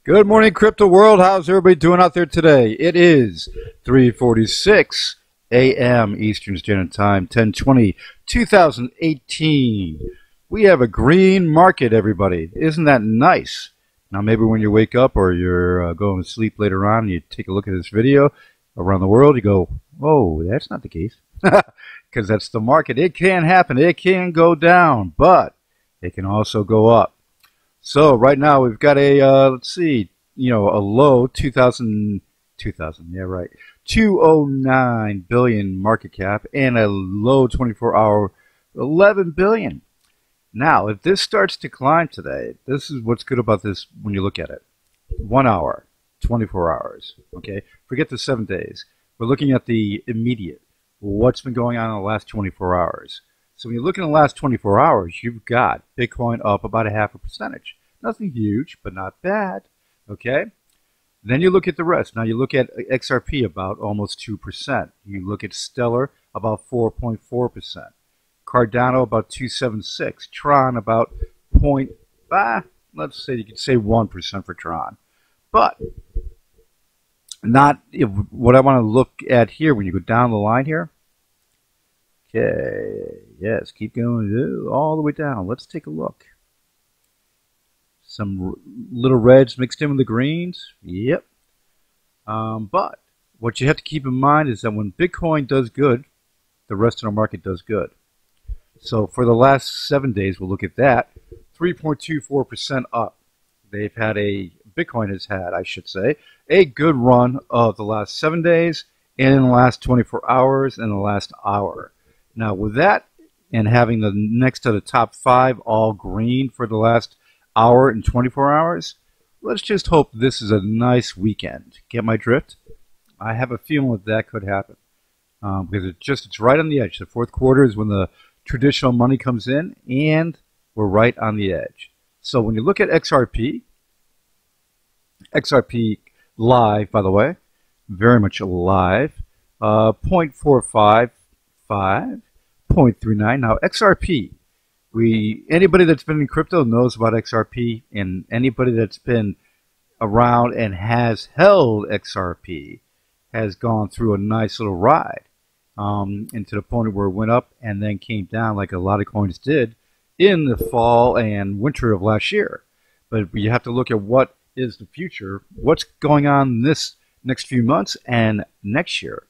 Good morning, crypto world. How's everybody doing out there today? It is 3:46 a.m. Eastern Standard Time, 10/20/2018. We have a green market, everybody. Isn't that nice? Now, maybe when you wake up or you're going to sleep later on and you take a look at this video around the world, you go, "Whoa, that's not the case." Because that's the market. It can happen. It can go down, but it can also go up. So right now we've got a, let's see, a low 209 billion market cap and a low 24-hour 11 billion. Now, if this starts to climb today, this is what's good about this when you look at it. 1 hour, 24 hours, okay? Forget the 7 days. We're looking at the immediate. What's been going on in the last 24 hours? So when you look in the last 24 hours, you've got Bitcoin up about 0.5%. Nothing huge, but not bad, okay? Then you look at the rest. Now you look at XRP about almost 2%. You look at Stellar about 4.4%. Cardano about 2.76. Tron about let's say you could say 1% for Tron. But not what I want to look at here when you go down the line here. Okay, yes, keep going all the way down. Let's take a look. Some little reds mixed in with the greens. Yep. But what you have to keep in mind is that when Bitcoin does good, the rest of the market does good. So for the last 7 days, we'll look at that. 3.24% up. Bitcoin has had, I should say, a good run of the last 7 days and in the last 24 hours and the last hour. Now with that and having the next to the top 5 all green for the last hour and 24 hours, let's just hope this is a nice weekend. Get my drift? I have a feeling that could happen because it's right on the edge. The fourth quarter is when the traditional money comes in, and we're right on the edge. So when you look at XRP live, by the way, very much alive, 0.455, 0.39. Now XRP. Anybody that's been in crypto knows about XRP, and anybody that's been around and has held XRP has gone through a nice little ride, and to the point where it went up and then came down like a lot of coins did in the fall and winter of last year. But you have to look at what is the future, what's going on this next few months and next year,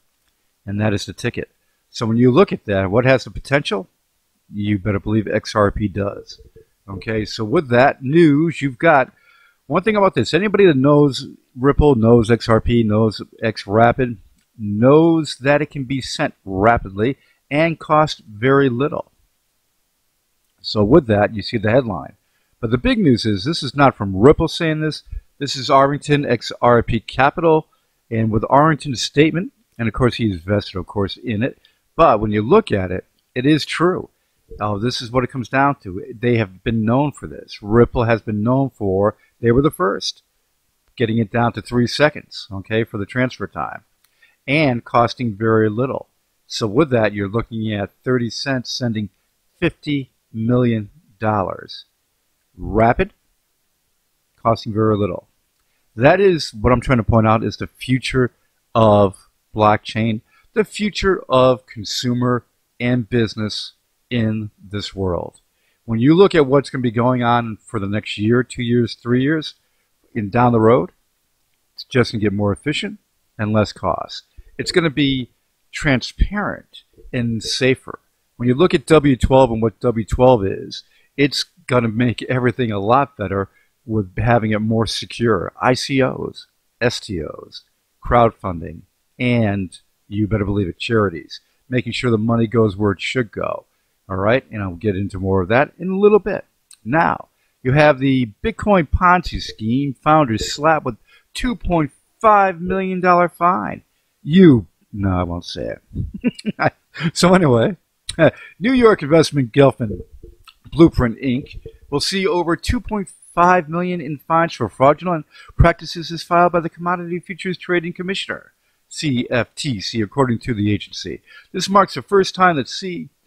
and that is the ticket. So when you look at that, what has the potential? You better believe XRP does. Okay, so with that news, you've got one thing about this. Anybody that knows Ripple, knows XRP, knows Xrapid, knows that it can be sent rapidly and cost very little. So with that, you see the headline. But the big news is this is not from Ripple saying this. This is Arlington, XRP Capital, and with Arlington's statement, and of course he's vested, of course, in it. But when you look at it, it is true. This is what it comes down to. They have been known for this. Ripple has been known for, they were the first, getting it down to 3 seconds, okay, for the transfer time, and costing very little. So with that, you're looking at 30 cents sending $50 million. Rapid, costing very little. That is what I'm trying to point out is the future of blockchain, the future of consumer and business in this world. When you look at what's going to be going on for the next year, 2 years, 3 years, and down the road, it's just going to get more efficient and less cost. It's going to be transparent and safer. When you look at W12 and what W12 is, it's going to make everything a lot better with having it more secure. ICOs, STOs, crowdfunding, and you better believe it, charities, making sure the money goes where it should go. All right, and I'll get into more of that in a little bit. Now, you have the Bitcoin Ponzi scheme founders slapped with $2.5 million fine. No, I won't say it. So anyway, New York investment Gelfman Blueprint Inc. will see over $2.5 million in fines for fraudulent practices as filed by the Commodity Futures Trading Commissioner, CFTC, according to the agency. This marks the first time that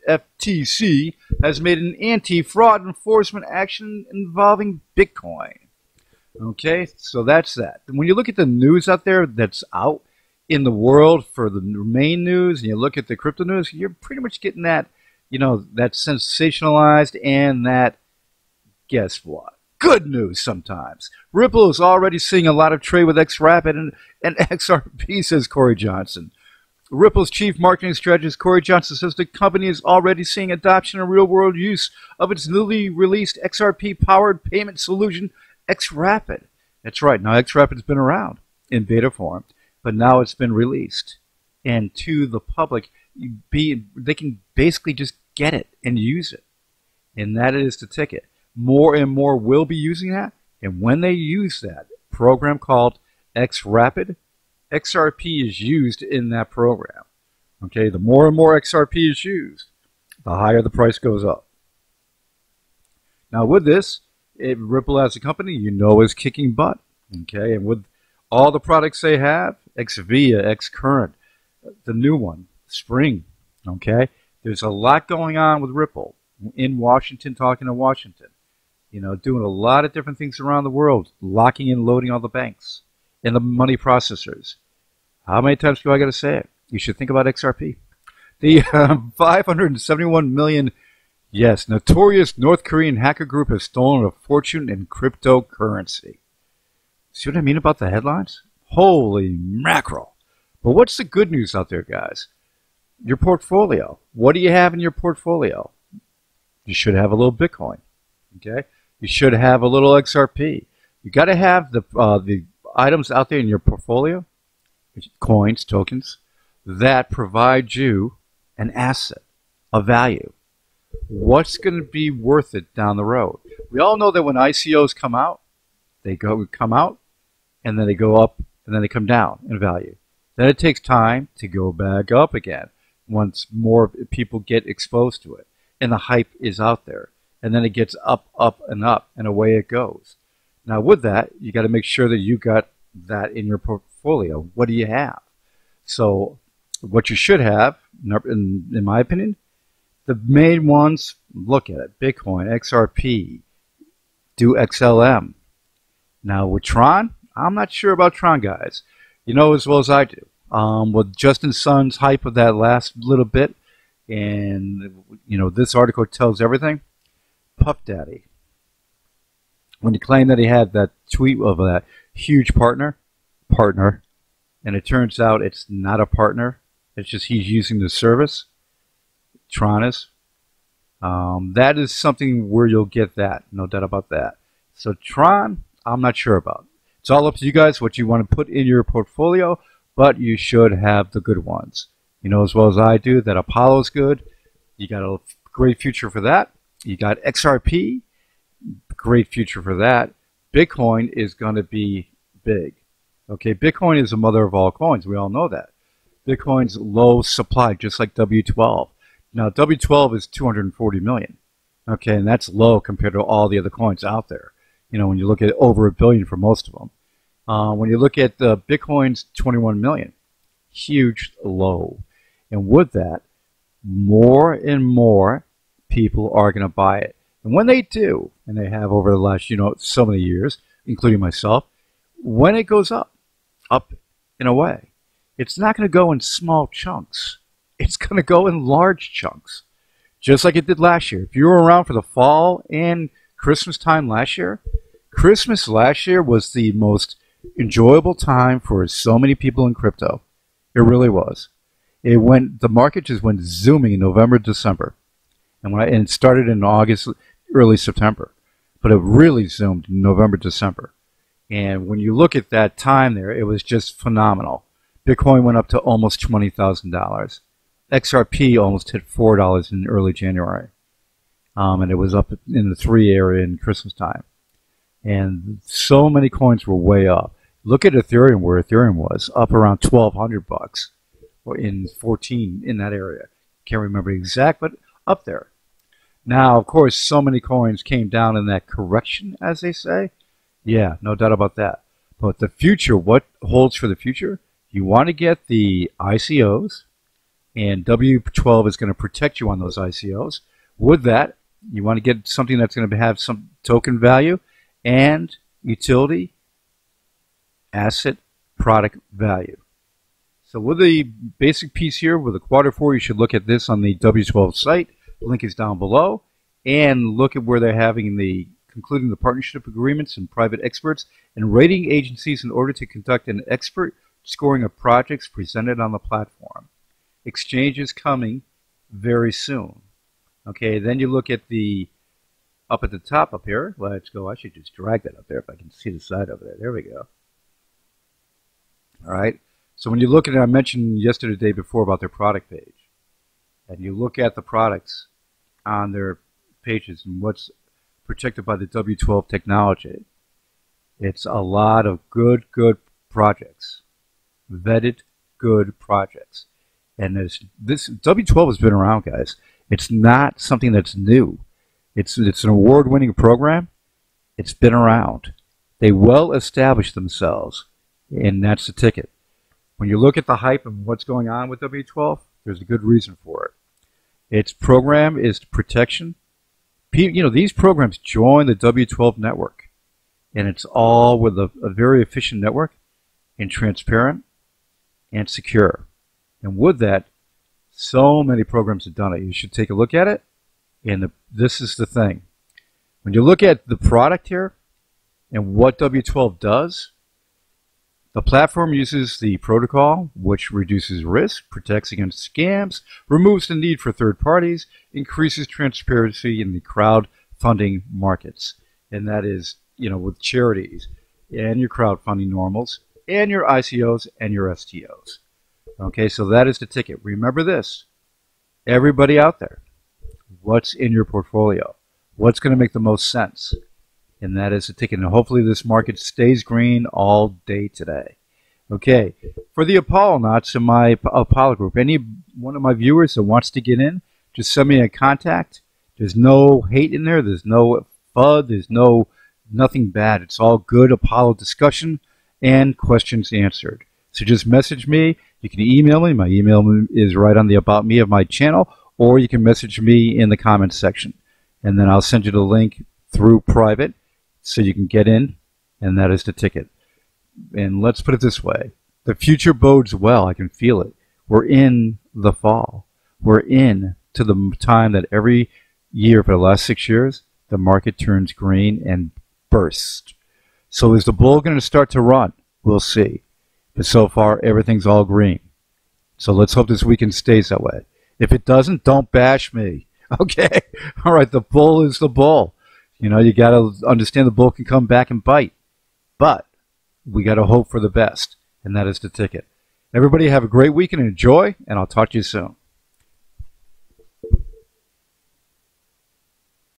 FTC has made an anti-fraud enforcement action involving Bitcoin. Okay, so that's that. When you look at the news out there that's out in the world for the main news, and you look at the crypto news, you're pretty much getting that, that sensationalized and that, guess what? Good news sometimes. Ripple is already seeing a lot of trade with Xrapid and XRP, says Corey Johnson. Ripple's chief marketing strategist Corey Johnson says the company is already seeing adoption and real-world use of its newly released XRP-powered payment solution, Xrapid. That's right. Now, Xrapid has been around in beta form, but now it's been released. And to the public, they can basically just get it and use it. And that is the ticket. More and more will be using that. And when they use that program called Xrapid, XRP is used in that program. Okay, the more and more XRP is used, the higher the price goes up. Now with this, Ripple as a company, is kicking butt. Okay, and with all the products they have, XVIA, XCurrent, the new one, Spring. Okay, there's a lot going on with Ripple in Washington, talking to Washington. Doing a lot of different things around the world, locking and loading all the banks and the money processors. How many times do I got to say it? You should think about XRP. The 571 million, yes, notorious North Korean hacker group has stolen a fortune in cryptocurrency. See what I mean about the headlines? Holy mackerel. But what's the good news out there, guys? Your portfolio. What do you have in your portfolio? You should have a little Bitcoin. Okay? You should have a little XRP. You got to have the items out there in your portfolio, coins, tokens, that provide you an asset, a value. What's going to be worth it down the road? We all know that when ICOs come out, they come out, and then they go up, and then they come down in value. Then it takes time to go back up again once more people get exposed to it, and the hype is out there. And then it gets up, and away it goes. Now with that, you got to make sure that you got that in your portfolio. What do you have? So what you should have, in my opinion, the main ones, look at it. Bitcoin, XRP, do XLM. Now with Tron, I'm not sure about Tron, guys. You know as well as I do. With Justin Sun's hype of that last little bit, and this article tells everything. Puff Daddy, when he claimed that he had that tweet of that huge partner, and it turns out it's not a partner, it's just he's using the service, Tron is, that is something where you'll get that, no doubt about that. So Tron, I'm not sure about. It's all up to you guys what you want to put in your portfolio, but you should have the good ones. As well as I do, that Apollo's good. You got a great future for that. You got XRP, great future for that. Bitcoin is going to be big. Okay, Bitcoin is the mother of all coins. We all know that. Bitcoin's low supply, just like W12. Now, W12 is 240 million. Okay, and that's low compared to all the other coins out there. When you look at over a billion for most of them. When you look at Bitcoin's 21 million, huge low. And with that, more and more people are going to buy it. And when they do, and they have over the last, so many years, including myself, when it goes up in a way, it's not going to go in small chunks. It's going to go in large chunks, just like it did last year. If you were around for the fall and Christmas time last year, Christmas last year was the most enjoyable time for so many people in crypto. It really was. The market just went zooming in November, December. And it started in August, early September. But it really zoomed in November, December. And when you look at that time there, it was just phenomenal. Bitcoin went up to almost $20,000. XRP almost hit $4 in early January. And it was up in the 3 area in Christmas time. And so many coins were way up. Look at Ethereum, where Ethereum was, up around $1,200 or in 14 in that area. Can't remember exact, but up there. Now, of course, so many coins came down in that correction, as they say. Yeah, no doubt about that. But the future, what holds for the future? You want to get the ICOs, and W12 is going to protect you on those ICOs. With that, you want to get something that's going to have some token value, and utility, asset, product, value. So with the basic piece here, with the quarter 4, you should look at this on the W12 site. The link is down below. And look at where they're having concluding the partnership agreements and private experts and rating agencies in order to conduct an expert scoring of projects presented on the platform. Exchange is coming very soon. Okay, then you look at up at the top up here. Let's go. I should just drag that up there if I can see the side over there. There we go. All right. So when you look at it, I mentioned yesterday, the day before, about their product page. And you look at the products on their pages and what's protected by the W12 technology. It's a lot of good projects. Vetted, good projects. And this W12 has been around, guys. It's not something that's new. It's an award-winning program. It's been around. They well established themselves, and that's the ticket. When you look at the hype and what's going on with W12, there's a good reason for it. Its program is protection. You know, these programs join the W12 network, and it's all with a very efficient network and transparent and secure. And with that, so many programs have done it. You should take a look at it. And this is the thing. When you look at the product here and what W12 does, the platform uses the protocol, which reduces risk, protects against scams, removes the need for third parties, increases transparency in the crowdfunding markets. And that is, you know, with charities and your crowdfunding normals and your ICOs and your STOs. Okay, so that is the ticket. Remember this, everybody out there, what's in your portfolio? What's going to make the most sense? And that is the ticket. And hopefully this market stays green all day today. Okay, for the Apollo Knots in my Apollo group, any one of my viewers that wants to get in, just send me a contact. There's no hate in there. There's no FUD. There's nothing bad. It's all good Apollo discussion and questions answered. So just message me. You can email me. My email is right on the About Me of my channel, or you can message me in the comments section. And then I'll send you the link through private so you can get in, and that is the ticket. And let's put it this way. The future bodes well. I can feel it. We're in the fall. We're in to the time that every year for the last 6 years, the market turns green and bursts. So is the bull going to start to run? We'll see. But so far, everything's all green. So let's hope this weekend stays that way. If it doesn't, don't bash me. Okay? All right, the bull is the bull. You know, you got to understand the bull can come back and bite. But we got to hope for the best, and that is the ticket. Everybody have a great weekend and enjoy, and I'll talk to you soon.